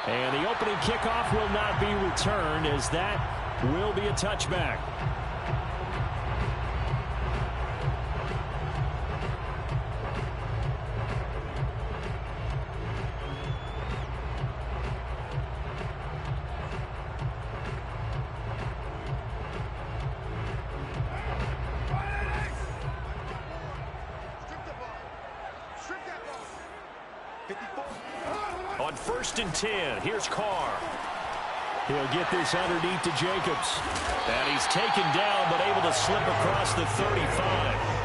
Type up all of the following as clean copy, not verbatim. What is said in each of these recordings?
And the opening kickoff will not be returned, as that will be a touchback. On 1st and 10, here's Carr. He'll get this underneath to Jacobs. And he's taken down, but able to slip across the 35.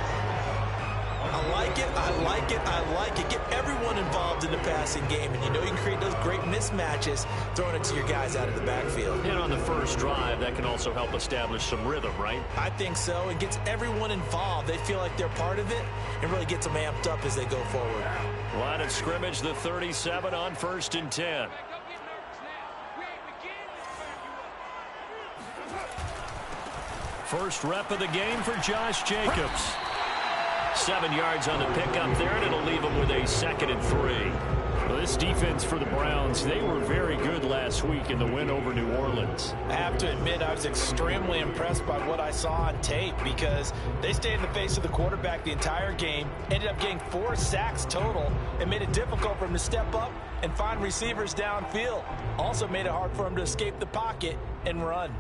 I like it, I like it, I like it. Get everyone involved in the passing game, and you know you can create those great mismatches throwing it to your guys out of the backfield. And on the first drive, that can also help establish some rhythm, right? I think so. It gets everyone involved. They feel like they're part of it and really gets them amped up as they go forward. Line of scrimmage, the 37 on 1st and 10. First rep of the game for Josh Jacobs. 7 yards on the pickup there, and it'll leave him with a 2nd and 3. Well, this defense for the Browns, they were very good last week in the win over New Orleans. I have to admit, I was extremely impressed by what I saw on tape, because they stayed in the face of the quarterback the entire game, ended up getting 4 sacks total, and made it difficult for him to step up and find receivers downfield. Also made it hard for him to escape the pocket and run.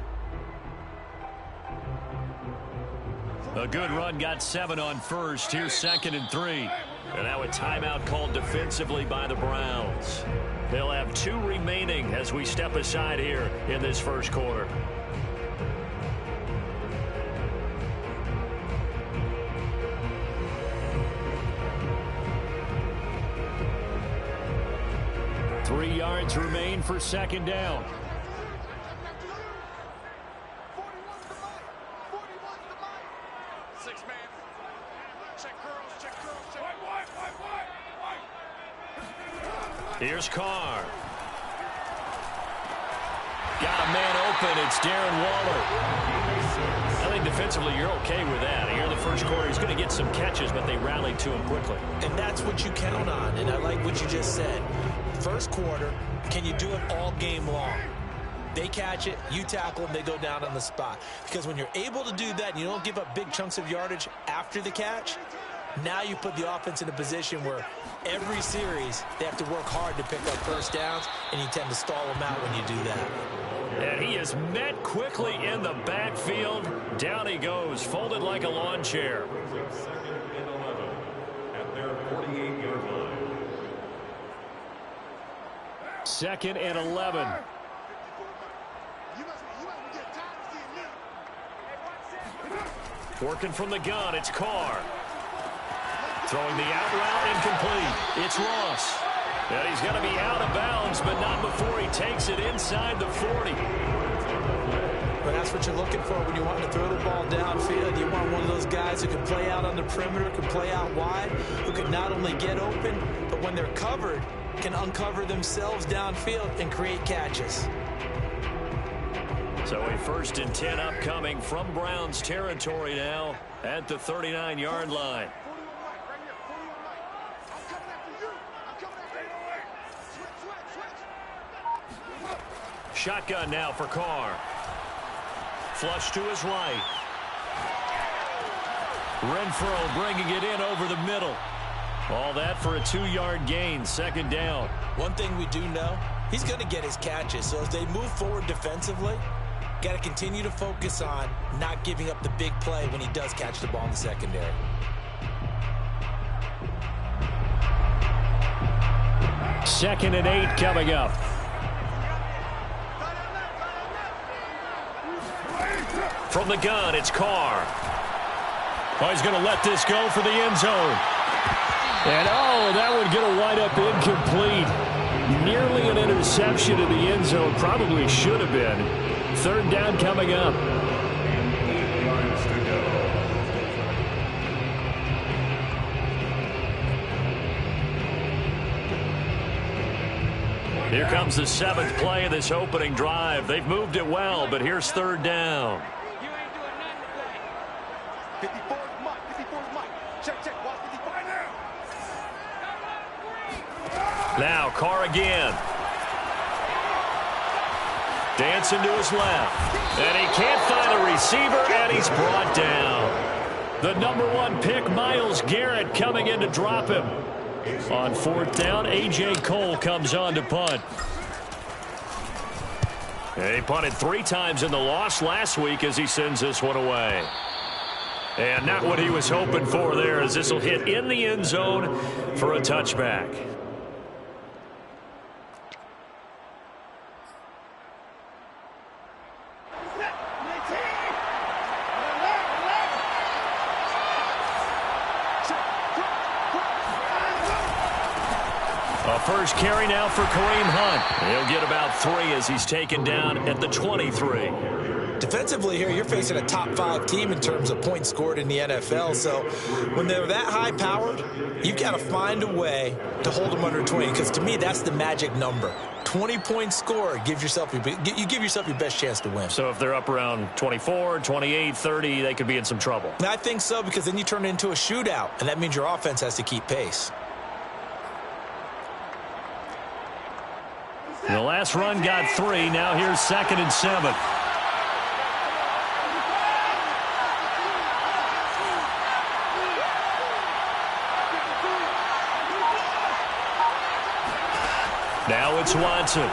A good run, got 7 on first. Here's 2nd and 3. And now a timeout called defensively by the Browns. They'll have 2 remaining as we step aside here in this first quarter. Three yards remain for 2nd down. Here's Carr. Got a man open. It's Darren Waller. I think defensively you're okay with that. Here in the first quarter, he's going to get some catches, but they rallied to him quickly. And that's what you count on, and I like what you just said. First quarter, can you do it all game long? They catch it, you tackle them, they go down on the spot. Because when you're able to do that and you don't give up big chunks of yardage after the catch, now you put the offense in a position where every series they have to work hard to pick up first downs, and you tend to stall them out when you do that. And he is met quickly in the backfield. Down he goes, folded like a lawn chair. 2nd and 11. Working from the gun, it's Carr. Throwing the out route, incomplete. It's Ross. And he's going to be out of bounds, but not before he takes it inside the 40. But that's what you're looking for when you want to throw the ball downfield. You want one of those guys who can play out on the perimeter, can play out wide, who can not only get open, but when they're covered, can uncover themselves downfield and create catches. So a 1st and 10 upcoming from Browns territory now at the 39-yard line. Shotgun now for Carr. Flush to his right. Renfro bringing it in over the middle. All that for a 2-yard gain, 2nd down. One thing we do know, he's going to get his catches. So as they move forward defensively, got to continue to focus on not giving up the big play when he does catch the ball in the secondary. Second and 8 coming up. From the gun, it's Carr. Oh, he's going to let this go for the end zone. And, oh, that one going to wind up incomplete. Nearly an interception in the end zone. Probably should have been. 3rd down coming up. Here comes the 7th play of this opening drive. They've moved it well, but here's 3rd down. Now Carr again. Johnson to his left. And he can't find a receiver, and he's brought down. The number 1 pick, Myles Garrett, coming in to drop him. On 4th down, A.J. Cole comes on to punt. He punted 3 times in the loss last week as he sends this one away. And not what he was hoping for there, as this will hit in the end zone for a touchback. A first carry now for Kareem Hunt. He'll get about 3 as he's taken down at the 23. Defensively here, you're facing a top 5 team in terms of points scored in the NFL. So when they're that high-powered, you've got to find a way to hold them under 20. Because to me, that's the magic number. 20 points scored, you give yourself your best chance to win. So if they're up around 24, 28, 30, they could be in some trouble. And I think so, because then you turn it into a shootout, and that means your offense has to keep pace. The last run got 3. Now here's 2nd and 7. Now it's Watson.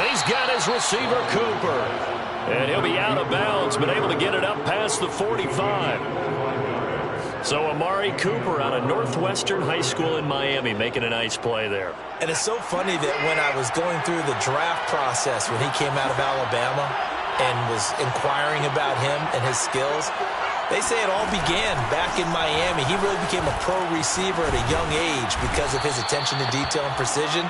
He's got his receiver, Cooper. And he'll be out of bounds, but able to get it up past the 45. So Amari Cooper out of Northwestern High School in Miami making a nice play there. And it's so funny that when I was going through the draft process when he came out of Alabama and was inquiring about him and his skills, they say it all began back in Miami. He really became a pro receiver at a young age because of his attention to detail and precision.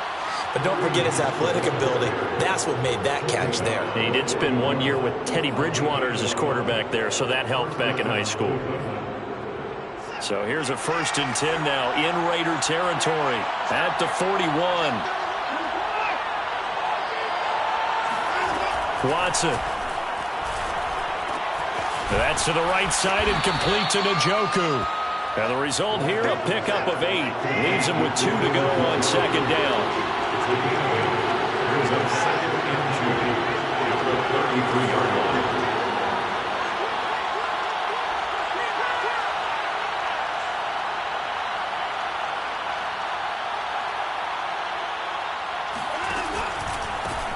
But don't forget his athletic ability. That's what made that catch there. He did spend 1 year with Teddy Bridgewater as his quarterback there, so that helped back in high school. So here's a 1st and 10 now in Raider territory at the 41. Watson. That's to the right side and complete to Njoku. And the result here, a pickup of 8. Leaves him with 2 to go on 2nd down. There's a 2nd and 2 at the 33-yard line.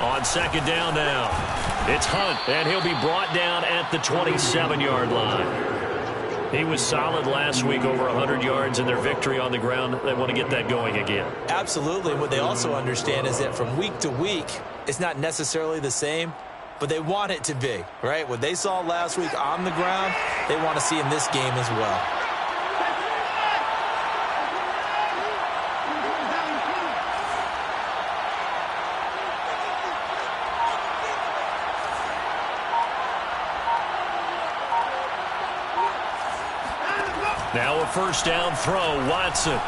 On 2nd down now, it's Hunt, and he'll be brought down at the 27-yard line. He was solid last week, over 100 yards in their victory on the ground. They want to get that going again. Absolutely. What they also understand is that from week to week, it's not necessarily the same, but they want it to be, right? What they saw last week on the ground, they want to see in this game as well. Now a 1st down throw, Watson.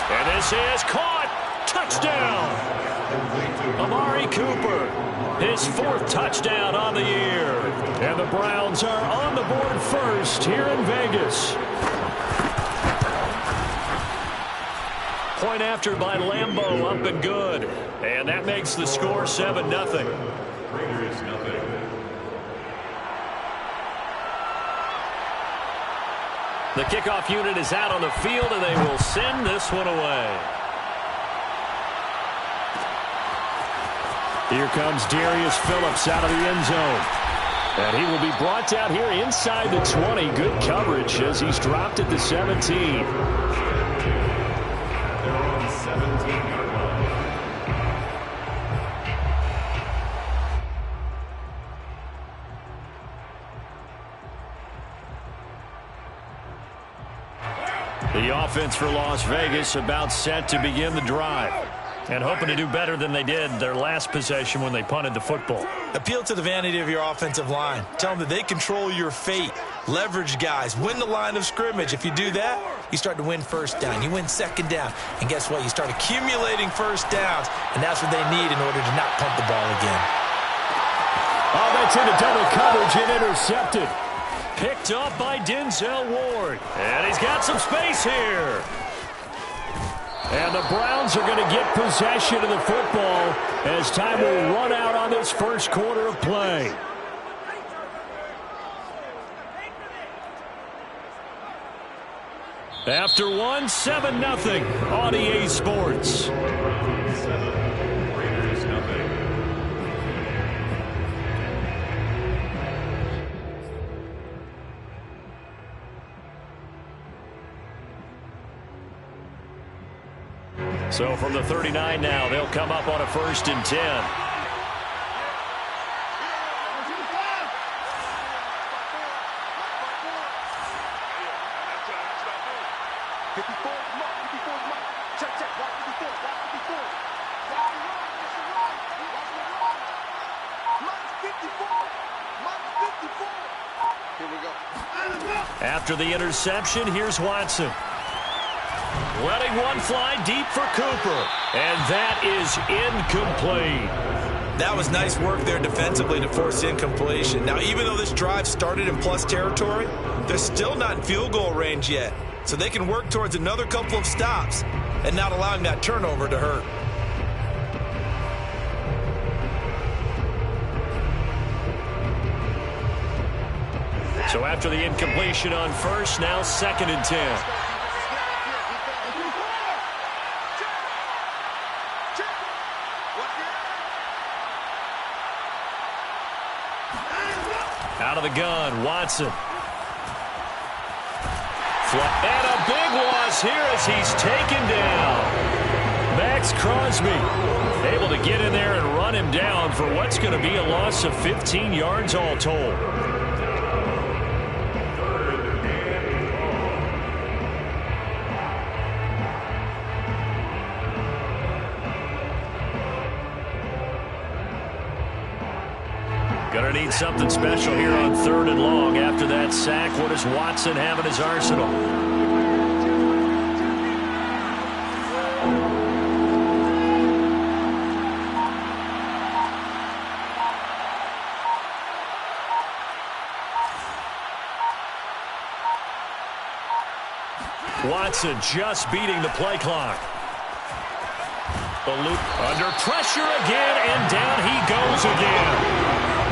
And this is caught. Touchdown. Amari Cooper, his 4th touchdown on the year. And the Browns are on the board first here in Vegas. Point after by Lambeau, up and good. And that makes the score 7-0. Raiders nothing. The kickoff unit is out on the field, and they will send this one away. Here comes Darius Phillips out of the end zone. And he will be brought down here inside the 20. Good coverage as he's dropped at the 17. They're on the 17-yard line. The offense for Las Vegas about set to begin the drive. And hoping to do better than they did their last possession when they punted the football. Appeal to the vanity of your offensive line. Tell them that they control your fate. Leverage guys. Win the line of scrimmage. If you do that, you start to win 1st down. You win 2nd down. And guess what? You start accumulating 1st downs. And that's what they need in order to not punt the ball again. Oh, that's into double coverage and intercepted. Picked up by Denzel Ward. And he's got some space here. And the Browns are going to get possession of the football as time will run out on this first quarter of play. After one, 7-0 on EA Sports. Raiders nothing. So from the 39 now, they'll come up on a 1st and 10. After the interception, here's Watson. Letting one fly deep for Cooper. And that is incomplete. That was nice work there defensively to force incompletion. Now, even though this drive started in plus territory, they're still not in field goal range yet. So they can work towards another couple of stops and not allowing that turnover to hurt. So after the incompletion on 1st, now 2nd and 10. Out of the gun, Watson. And a big loss here as he's taken down. Maxx Crosby able to get in there and run him down for what's going to be a loss of 15 yards all told. Going to need something special here on 3rd and long. After that sack, what does Watson have in his arsenal? Watson just beating the play clock. Under pressure again, and down he goes again.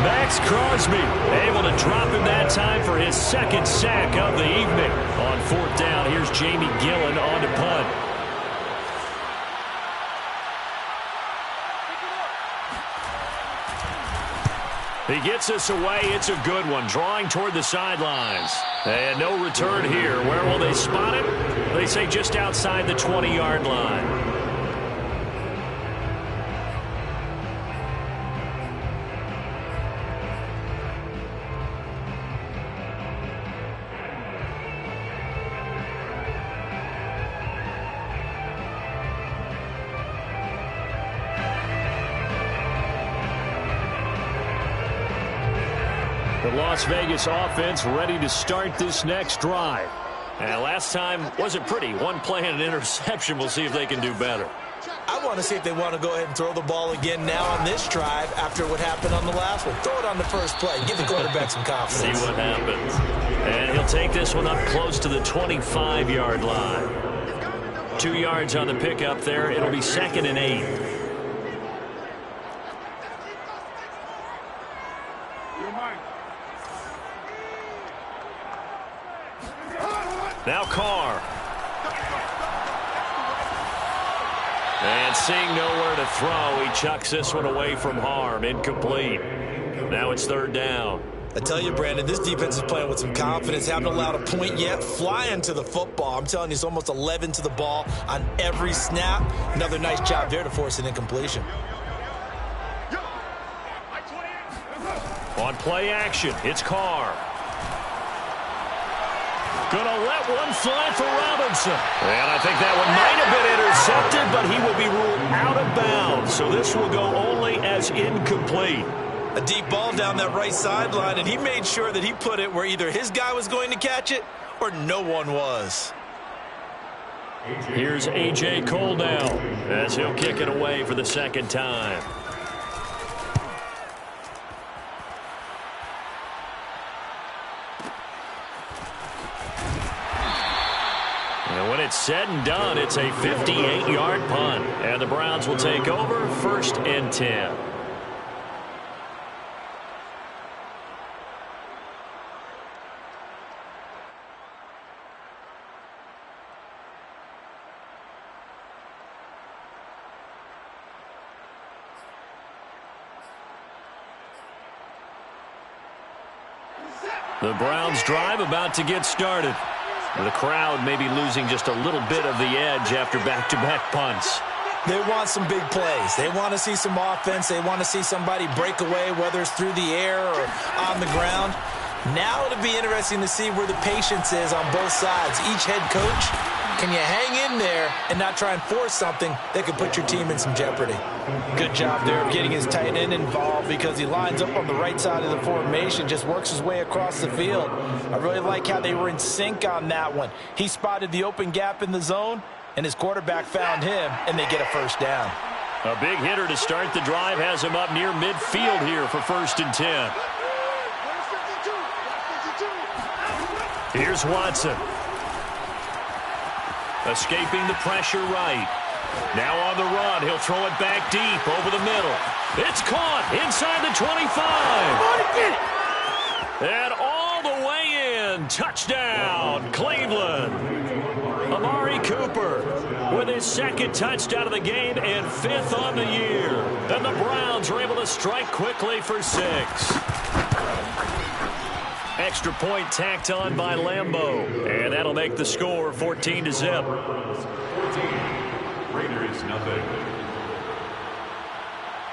Maxx Crosby able to drop him that time for his 2nd sack of the evening. On 4th down, here's Jamie Gillen on to punt. He gets us away. It's a good one, drawing toward the sidelines. And no return here. Where will they spot it? They say just outside the 20-yard line. The Las Vegas offense ready to start this next drive. And last time wasn't pretty. One play and an interception. We'll see if they can do better. I want to see if they want to go ahead and throw the ball again now on this drive after what happened on the last one. Throw it on the first play. Give the quarterback some confidence. See what happens. And he'll take this one up close to the 25-yard line. 2 yards on the pickup there. It'll be 2nd and 8. Now Carr. And seeing nowhere to throw, he chucks this one away from harm. Incomplete. Now it's 3rd down. I tell you, Brandon, this defense is playing with some confidence. Haven't allowed a point yet. Flying to the football. I'm telling you, it's almost 11 to the ball on every snap. Another nice job there to force an incompletion. On play action, it's Carr. Gonna let one fly for Robinson. And I think that one might have been intercepted, but he will be ruled out of bounds. So this will go only as incomplete. A deep ball down that right sideline, and he made sure that he put it where either his guy was going to catch it or no one was. Here's A.J. Cole now as he'll kick it away for the 2nd time. And when it's it's said and done, it's a 58-yard punt. And the Browns will take over 1st and 10. The Browns drive about to get started. The crowd may be losing just a little bit of the edge after back-to-back punts. They want some big plays. They want to see some offense. They want to see somebody break away, whether it's through the air or on the ground. Now it'll be interesting to see where the patience is on both sides. Each head coach, can you hang in there and not try and force something that could put your team in some jeopardy? Good job there of getting his tight end involved because he lines up on the right side of the formation, just works his way across the field. I really like how they were in sync on that one. He spotted the open gap in the zone, and his quarterback found him, and they get a first down. A big hitter to start the drive has him up near midfield here for 1st and 10. Here's Watson. Escaping the pressure right. Now on the run, he'll throw it back deep over the middle. It's caught inside the 25. And all the way in. Touchdown, Cleveland. Amari Cooper with his 2nd touchdown of the game and 5th on the year. And the Browns are able to strike quickly for 6. Extra point tacked on by Lambeau. And that'll make the score 14-0. Raiders, nothing.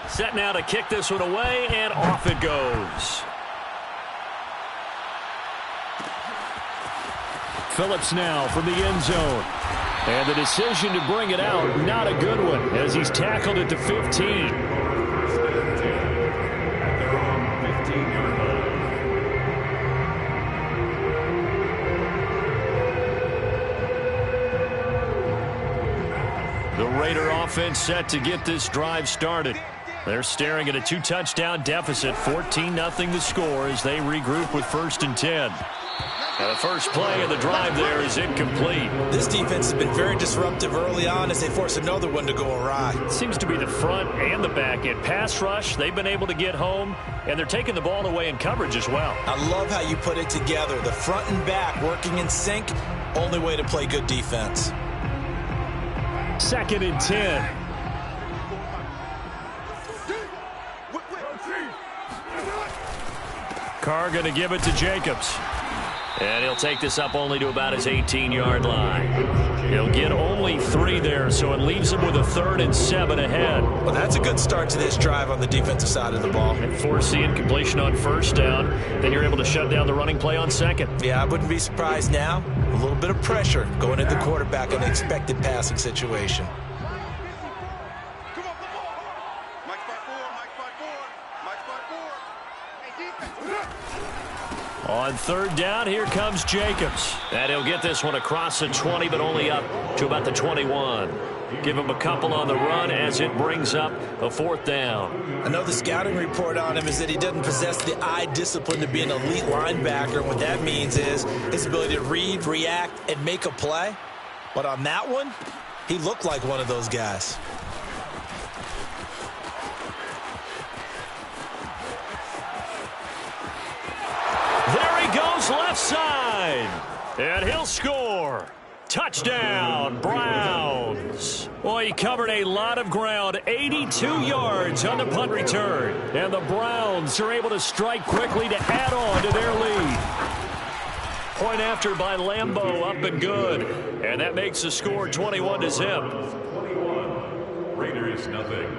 Set now to kick this one away, and off it goes. Phillips now from the end zone. And the decision to bring it out, not a good one, as he's tackled at the 15. The Raider offense set to get this drive started. They're staring at a 2-touchdown deficit, 14-0 the score as they regroup with 1st and 10. Now the first play of the drive there is incomplete. This defense has been very disruptive early on as they force another one to go awry. It seems to be the front and the back end. Pass rush, they've been able to get home, and they're taking the ball away in coverage as well. I love how you put it together. The front and back working in sync, only way to play good defense. 2nd and 10. Carr going to give it to Jacobs. And he'll take this up only to about his 18-yard line. He'll get only 3 there, so it leaves him with a 3rd and 7 ahead. Well, that's a good start to this drive on the defensive side of the ball. And force the incompletion on 1st down. Then you're able to shut down the running play on 2nd. Yeah, I wouldn't be surprised now. A little bit of pressure going at the quarterback in an expected passing situation. On 3rd down, here comes Jacobs. And he'll get this one across the 20, but only up to about the 21. Give him a couple on the run as it brings up a 4th down. I know the scouting report on him is that he doesn't possess the eye discipline to be an elite linebacker. And what that means is his ability to read, react, and make a play. But on that one, he looked like one of those guys. Goes left side, and he'll score. Touchdown, Browns. Well, he covered a lot of ground, 82 yards on the punt return, and the Browns are able to strike quickly to add on to their lead. Point after by Lambeau, up and good, and that makes the score 21-0. 21. Raiders, nothing.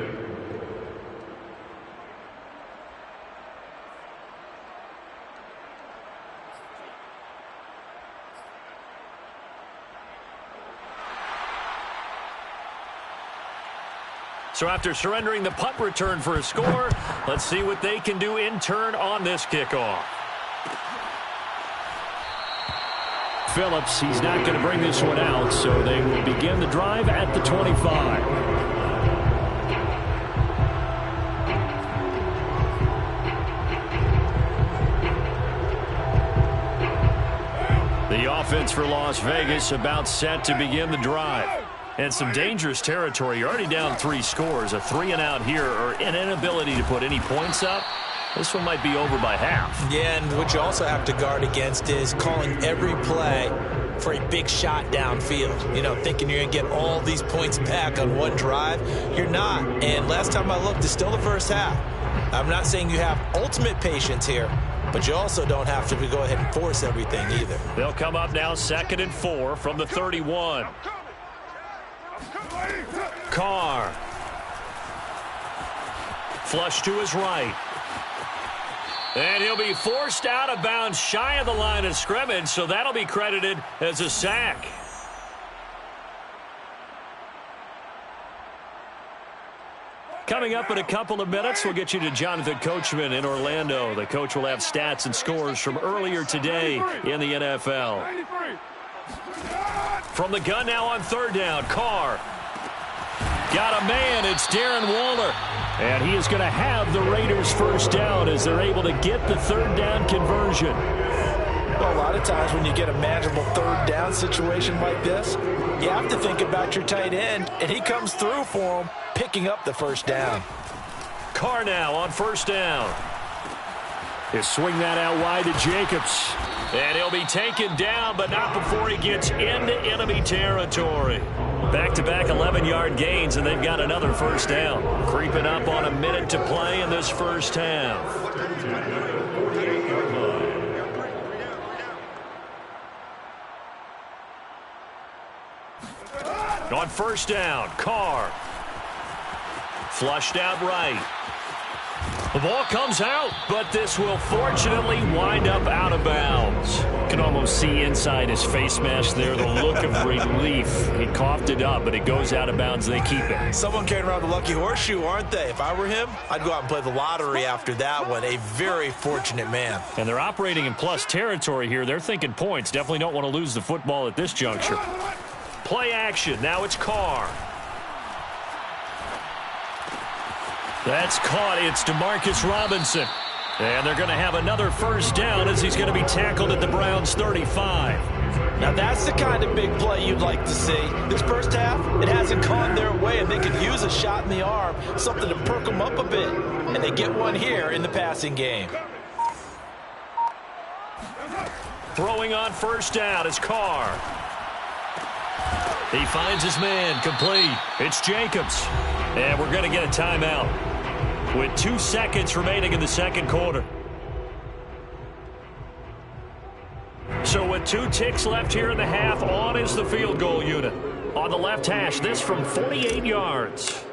So after surrendering the punt return for a score, let's see what they can do in turn on this kickoff. Phillips, he's not going to bring this one out, so they will begin the drive at the 25. The offense for Las Vegas about set to begin the drive. And some dangerous territory. You're already down 3 scores. A 3-and-out here or an inability to put any points up. This one might be over by half. Yeah, and what you also have to guard against is calling every play for a big shot downfield. You know, thinking you're going to get all these points back on one drive. You're not. And last time I looked, it's still the first half. I'm not saying you have ultimate patience here, but you also don't have to go ahead and force everything either. They'll come up now 2nd and 4 from the 31. Carr. Flush to his right. And he'll be forced out of bounds shy of the line of scrimmage, so that'll be credited as a sack. Coming up in a couple of minutes, we'll get you to Jonathan Coachman in Orlando. The coach will have stats and scores from earlier today in the NFL. From the gun now on 3rd down, Carr. Got a man, it's Darren Waller. And he is going to have the Raiders first down as they're able to get the 3rd down conversion. Well, a lot of times when you get a manageable 3rd down situation like this, you have to think about your tight end, and he comes through for him, picking up the first down. Carr now on 1st down. He'll swing that out wide to Jacobs. And he'll be taken down, but not before he gets into enemy territory. Back-to-back 11-yard gains, and they've got another first down. Creeping up on a minute to play in this first half. On 1st down, Carr. Flushed out right. The ball comes out, but this will fortunately wind up out of bounds. You can almost see inside his face mask there the look of relief. He coughed it up, but it goes out of bounds. They keep it. Someone carrying around the lucky horseshoe, aren't they? If I were him, I'd go out and play the lottery after that one. A very fortunate man. And they're operating in plus territory here. They're thinking points. Definitely don't want to lose the football at this juncture. Play action. Now it's Carr. That's caught. It's Demarcus Robinson. And they're going to have another first down as he's going to be tackled at the Browns' 35. Now that's the kind of big play you'd like to see. This first half, it hasn't gone their way, and they could use a shot in the arm, something to perk them up a bit. And they get one here in the passing game. Throwing on 1st down is Carr. He finds his man, complete. It's Jacobs. And we're going to get a timeout with 2 seconds remaining in the 2nd quarter. So with 2 ticks left here in the half, on is the field goal unit. On the left hash, this from 48 yards.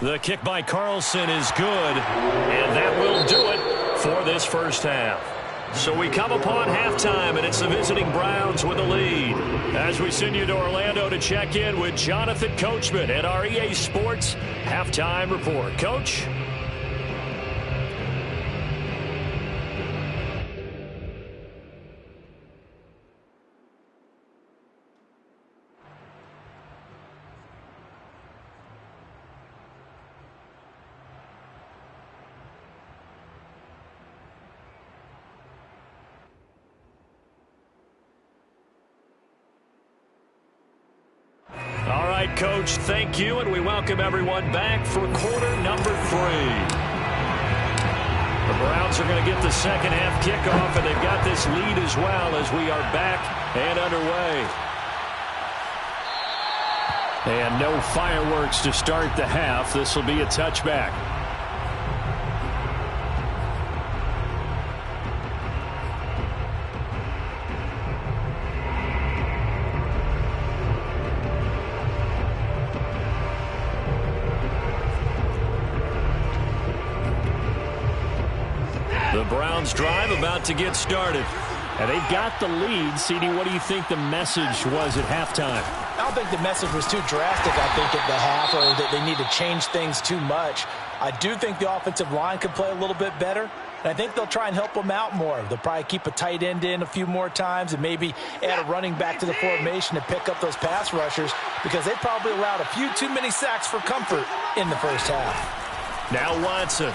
The kick by Carlson is good, and that will do it for this first half. So we come upon halftime, and it's the visiting Browns with the lead. As we send you to Orlando to check in with Jonathan Coachman at our EA Sports Halftime Report. Coach? Coach, thank you, and we welcome everyone back for quarter number 3. The Browns are going to get the second half kickoff, and they've got this lead as well as we are back and underway. And no fireworks to start the half. This will be a touchback. The Browns drive about to get started. And they've got the lead. CD, what do you think the message was at halftime? I don't think the message was too drastic, I think, at the half, or that they need to change things too much. I do think the offensive line could play a little bit better, and I think they'll try and help them out more. They'll probably keep a tight end in a few more times and maybe add a running back to the formation to pick up those pass rushers, because they probably allowed a few too many sacks for comfort in the first half. Now Watson.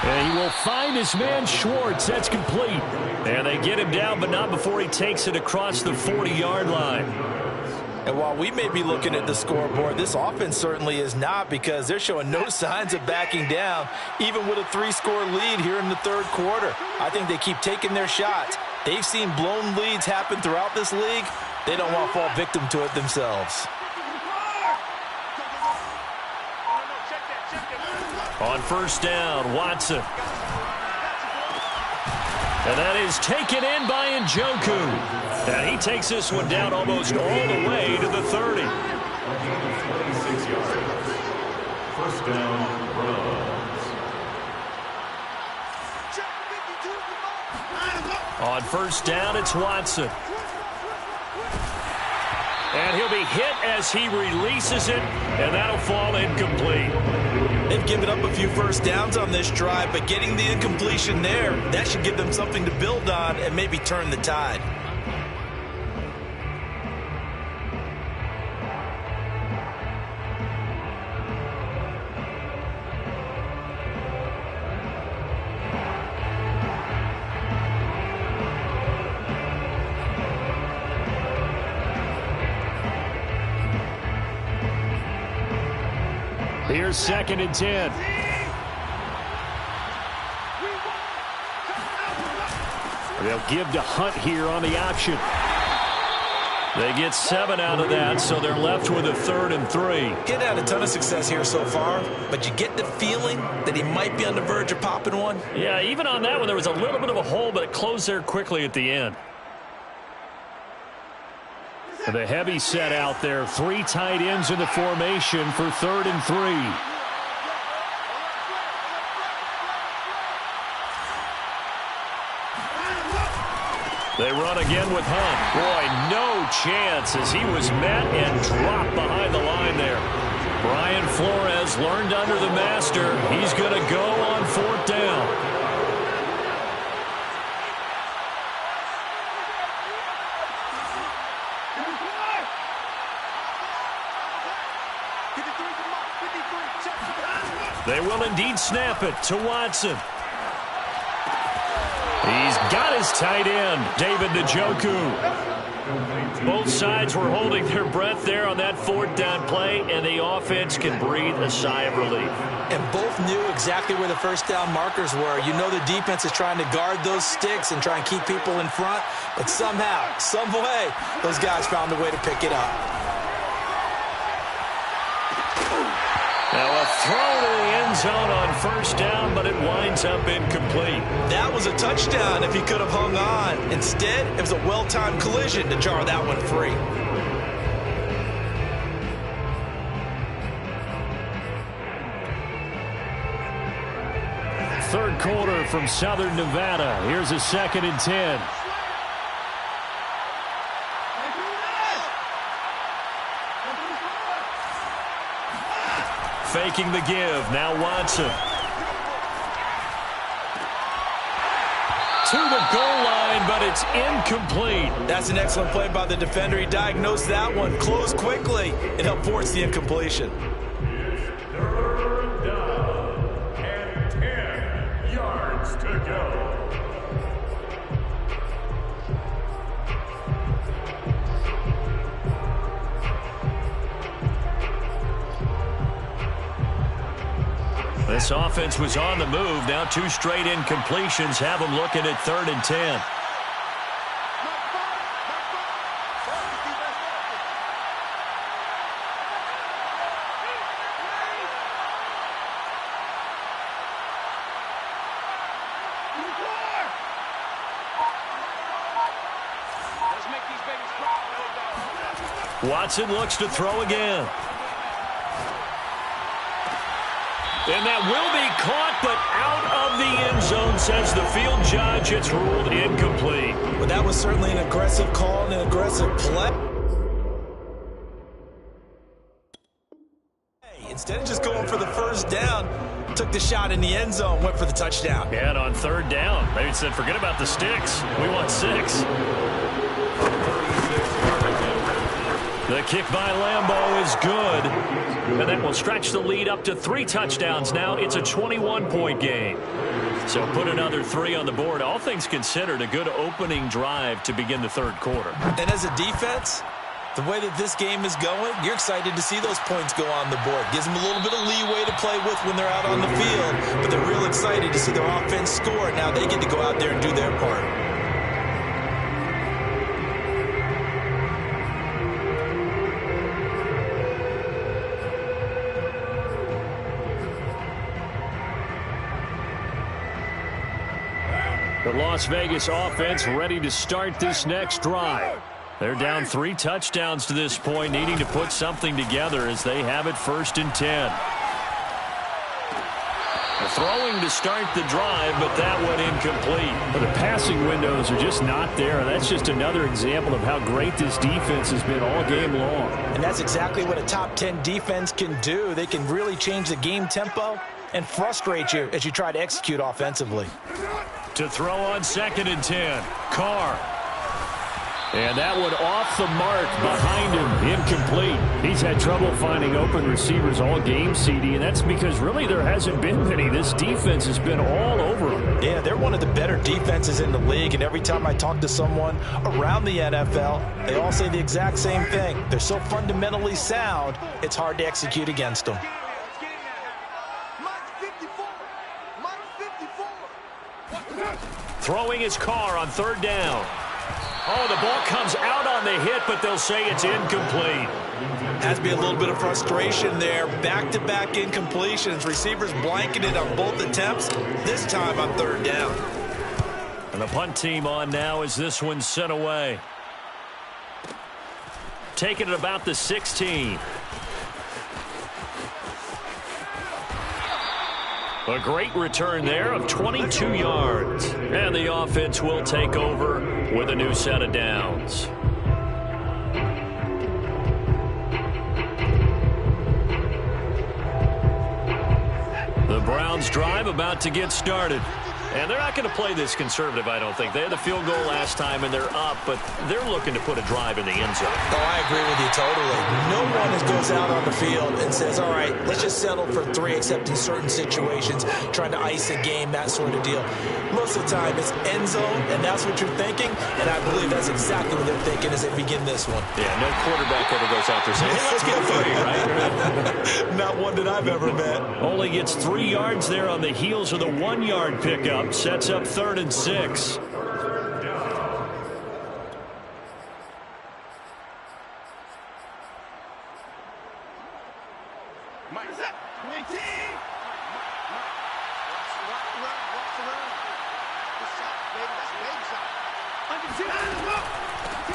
And he will find his man Schwartz. That's complete. And they get him down, but not before he takes it across the 40-yard line. And while we may be looking at the scoreboard, this offense certainly is not, because they're showing no signs of backing down, even with a 3-score lead here in the third quarter. I think they keep taking their shots. They've seen blown leads happen throughout this league. They don't want to fall victim to it themselves. On first down, Watson. And that is taken in by Njoku. And he takes this one down almost all the way to the 30. 26 yards. First down, Browns. On first down, it's Watson. And he'll be hit as he releases it, and that'll fall incomplete. They've given up a few first downs on this drive, but getting the incompletion there, that should give them something to build on and maybe turn the tide. Here's 2nd and 10. They'll give to Hunt here on the option. They get 7 out of that, so they're left with a 3rd and 3. He's had a ton of success here so far, but you get the feeling that he might be on the verge of popping one. Yeah, even on that one, there was a little bit of a hole, but it closed there quickly at the end. The heavy set out there. 3 tight ends in the formation for 3rd and 3. They run again with Hunt. Boy, no chance as he was met and dropped behind the line there. Brian Flores learned under the master. He's going to go on 4th down. They will indeed snap it to Watson. He's got his tight end, David Njoku. Both sides were holding their breath there on that 4th down play, and the offense can breathe a sigh of relief. And both knew exactly where the first down markers were. You know the defense is trying to guard those sticks and try and keep people in front, but somehow, some way, those guys found a way to pick it up. Now a throw to the end zone on first down, but it winds up incomplete. That was a touchdown if he could have hung on. Instead, it was a well-timed collision to jar that one free. Third quarter from Southern Nevada. Here's a 2nd and 10. Faking the give. Now Watson. To the goal line, but it's incomplete. That's an excellent play by the defender. He diagnosed that one, closed quickly, and helped force the incompletion. It's 3rd down and 10 yards to go. This offense was on the move. Now 2 straight incompletions have them looking at 3rd and 10. Watson looks to throw again. And that will be caught, but out of the end zone, says the field judge. It's ruled incomplete. Well, that was certainly an aggressive call and an aggressive play. Instead of just going for the first down, took the shot in the end zone, went for the touchdown. And on 3rd down, they said, forget about the sticks. We want 6. The kick by Lambeau is good. And that will stretch the lead up to 3 touchdowns now. It's a 21-point game. So put another 3 on the board. All things considered, a good opening drive to begin the third quarter. And as a defense, the way that this game is going, you're excited to see those points go on the board. Gives them a little bit of leeway to play with when they're out on the field. But they're real excited to see their offense score. Now they get to go out there and do their part. The Las Vegas offense ready to start this next drive. They're down 3 touchdowns to this point, needing to put something together as they have it 1st and 10. Throwing to start the drive, but that went incomplete. The passing windows are just not there. That's just another example of how great this defense has been all game long. And that's exactly what a top 10 defense can do. They can really change the game tempo and frustrate you as you try to execute offensively. To throw on 2nd and 10, Carr. And that one off the mark behind him, incomplete. He's had trouble finding open receivers all game, CD, and that's because really there hasn't been many. This defense has been all over them. Yeah, they're one of the better defenses in the league, and every time I talk to someone around the NFL, they all say the exact same thing. They're so fundamentally sound, it's hard to execute against them. Throwing his Carr on 3rd down. Oh, the ball comes out on the hit, but they'll say it's incomplete. Has to be a little bit of frustration there. Back-to-back incompletions. Receivers blanketed on both attempts, this time on 3rd down. And the punt team on now as this one's sent away. Taking it about the 16. A great return there of 22 yards. And the offense will take over with a new set of downs. The Browns drive about to get started. And they're not going to play this conservative, I don't think. They had the field goal last time, and they're up, but they're looking to put a drive in the end zone. Oh, I agree with you totally. No one goes out on the field and says, all right, let's just settle for 3, except in certain situations, trying to ice a game, that sort of deal. Most of the time, it's end zone, and that's what you're thinking, and I believe that's exactly what they're thinking as they begin this one. Yeah, no quarterback ever goes out there saying, hey, let's get 3, right? Not one that I've ever met. Only gets 3 yards there on the heels of the 1-yard pickup. Sets up 3rd and 6.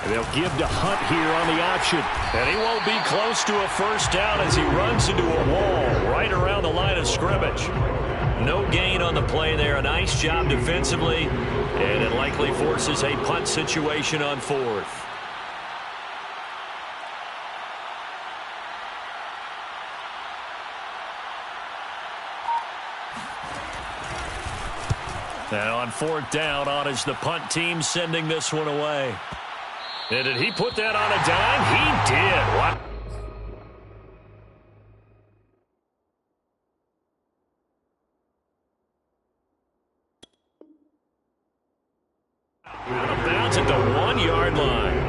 They'll give to Hunt here on the option. And he won't be close to a 1st down as he runs into a wall right around the line of scrimmage. No gain on the play there. A nice job defensively. And it likely forces a punt situation on 4th. And on 4th down, on is the punt team sending this one away. And did he put that on a dime? He did. What? Out of bounds at the 1-yard line.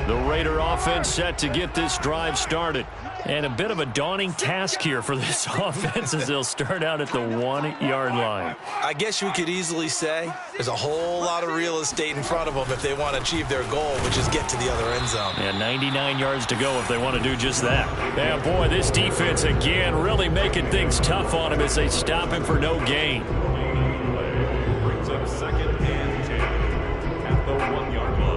The Raider offense set to get this drive started. And a bit of a daunting task here for this offense as they'll start out at the 1-yard line. I guess you could easily say there's a whole lot of real estate in front of them if they want to achieve their goal, which is get to the other end zone. And 99 yards to go if they want to do just that. Yeah, boy, this defense again really making things tough on him as they stop him for no gain. Brings up 2nd and 10 at the 1-yard line.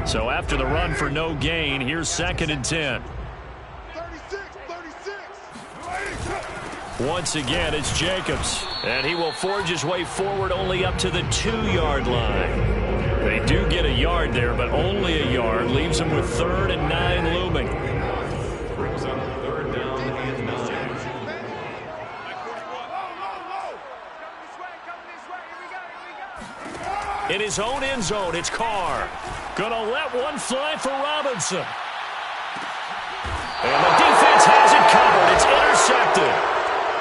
So after the run for no gain, here's 2nd and 10. 36. Once again, it's Jacobs. And he will forge his way forward only up to the 2-yard line. They do get a yard there, but only a yard. Leaves them with 3rd and 9 looming. Brings up 3rd down and 9. In his own end zone, it's Carr. Gonna let one fly for Robinson. And the defense has it covered. It's intercepted.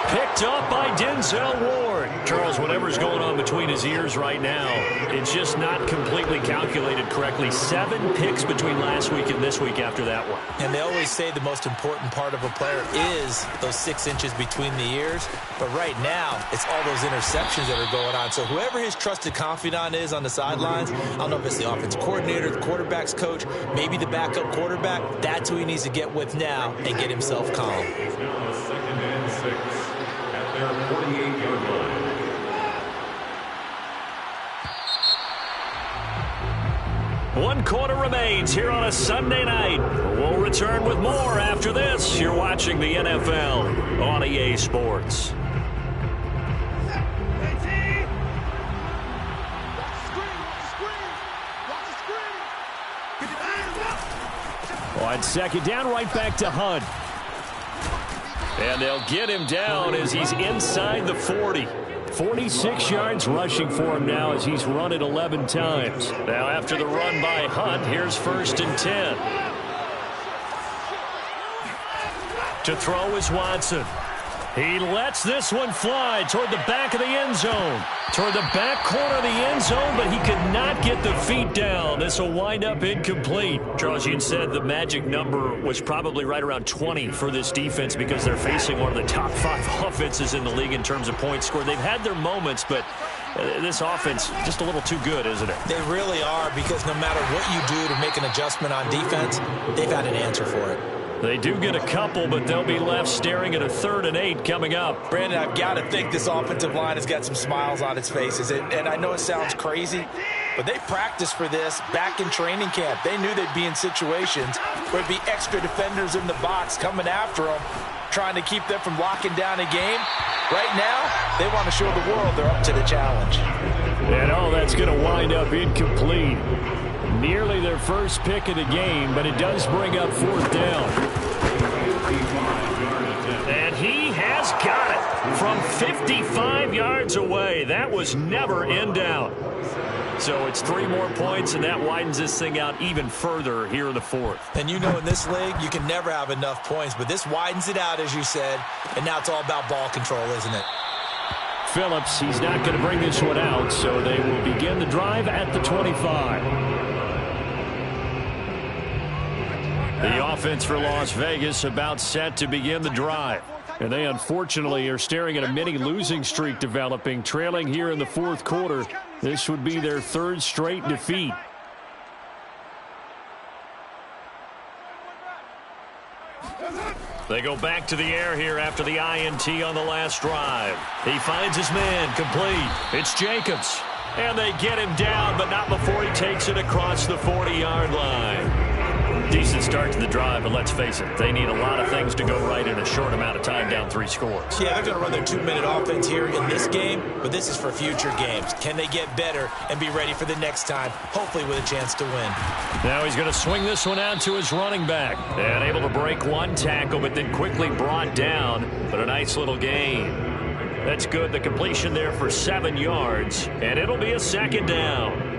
Picked up by Denzel Ward. Charles, whatever's going on between his ears right now, it's just not completely calculated correctly. 7 picks between last week and this week after that one. And they always say the most important part of a player is those 6 inches between the ears. But right now, it's all those interceptions that are going on. So whoever his trusted confidant is on the sidelines, I don't know if it's the offensive coordinator, the quarterback's coach, maybe the backup quarterback, that's who he needs to get with now and get himself calm. It's now a 2nd and 6 at their 48-yard line. One quarter remains here on a Sunday night. We'll return with more after this. You're watching the NFL on EA Sports. On 2nd down, right back to Hunt. And they'll get him down as he's inside the 40. 46 yards rushing for him now as he's run it 11 times. Now after the run by Hunt, here's 1st and 10. To throw is Watson. He lets this one fly toward the back of the end zone. Toward the back corner of the end zone, but he could not get the feet down. This will wind up incomplete. Charles, you said the magic number was probably right around 20 for this defense because they're facing one of the top 5 offenses in the league in terms of points scored. They've had their moments, but this offense just a little too good, isn't it? They really are, because no matter what you do to make an adjustment on defense, they've had an answer for it. They do get a couple, but they'll be left staring at a 3rd and 8 coming up. Brandon, I've got to think this offensive line has got some smiles on its faces. And I know it sounds crazy, but they practiced for this back in training camp. They knew they'd be in situations where it'd be extra defenders in the box coming after them, trying to keep them from locking down a game. Right now, they want to show the world they're up to the challenge. And that's going to wind up incomplete. Nearly their first pick of the game, but it does bring up 4th down. And he has got it from 55 yards away. That was never in doubt. So it's 3 more points, and that widens this thing out even further here in the 4th. And you know, in this league, you can never have enough points, but this widens it out, as you said, and now it's all about ball control, isn't it? Phillips, he's not going to bring this one out, so they will begin the drive at the 25. The offense for Las Vegas about set to begin the drive. And they unfortunately are staring at a mini losing streak developing, trailing here in the 4th quarter. This would be their 3rd straight defeat. They go back to the air here after the INT on the last drive. He finds his man, complete. It's Jacobs. And they get him down, but not before he takes it across the 40-yard line. Decent start to the drive, but let's face it, they need a lot of things to go right in a short amount of time, down 3 scores. Yeah, they're going to run their 2-minute offense here in this game, but this is for future games. Can they get better and be ready for the next time, hopefully with a chance to win? Now he's going to swing this one out to his running back. And able to break 1 tackle, but then quickly brought down. But a nice little gain. That's good. The completion there for 7 yards, and it'll be a 2nd down.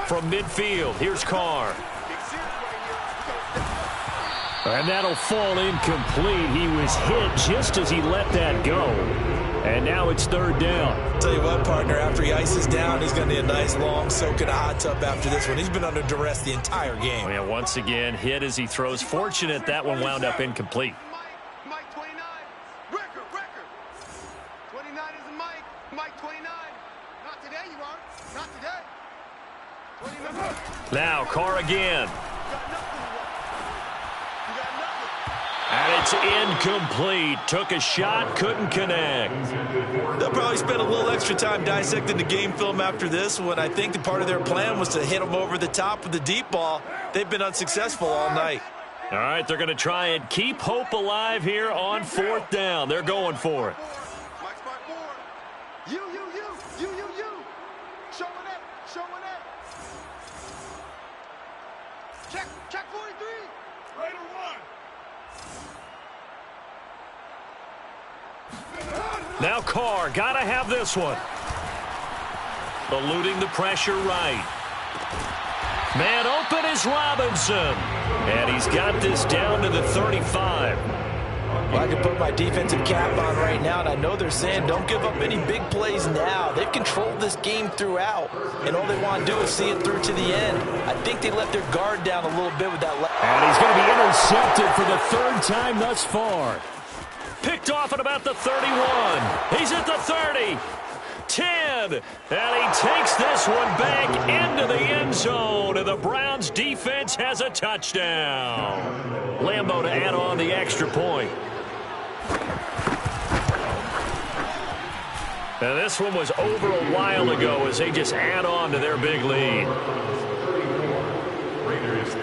From midfield, here's Carr. And that'll fall incomplete. He was hit just as he let that go. And now it's 3rd down. Tell you what, partner, after he ices down, he's going to need a nice long soak in a hot tub after this one. He's been under duress the entire game. Yeah, once again, hit as he throws. Fortunate that one wound up incomplete. Mike 29. Record. 29 is the Mike. Mike 29. Not today, you aren't. Not today. Now Carr again. And it's incomplete. Took a shot, couldn't connect. They'll probably spend a little extra time dissecting the game film after this one. I think that part of their plan was to hit them over the top with the deep ball. They've been unsuccessful all night. All right, they're going to try and keep hope alive here on 4th down. They're going for it. Mike Smart forward. You. Showing it. Now Carr, got to have this one. Eluding the pressure right. Man open is Robinson. And he's got this down to the 35. Well, I can put my defensive cap on right now, and I know they're saying don't give up any big plays now. They've controlled this game throughout, and all they want to do is see it through to the end. I think they let their guard down a little bit with that. And he's going to be intercepted for the third time thus far. Picked off at about the 31. He's at the 30. 10. And he takes this one back into the end zone. And the Browns defense has a touchdown. Lambo to add on the extra point. And this one was over a while ago as they just add on to their big lead. Raiders 3,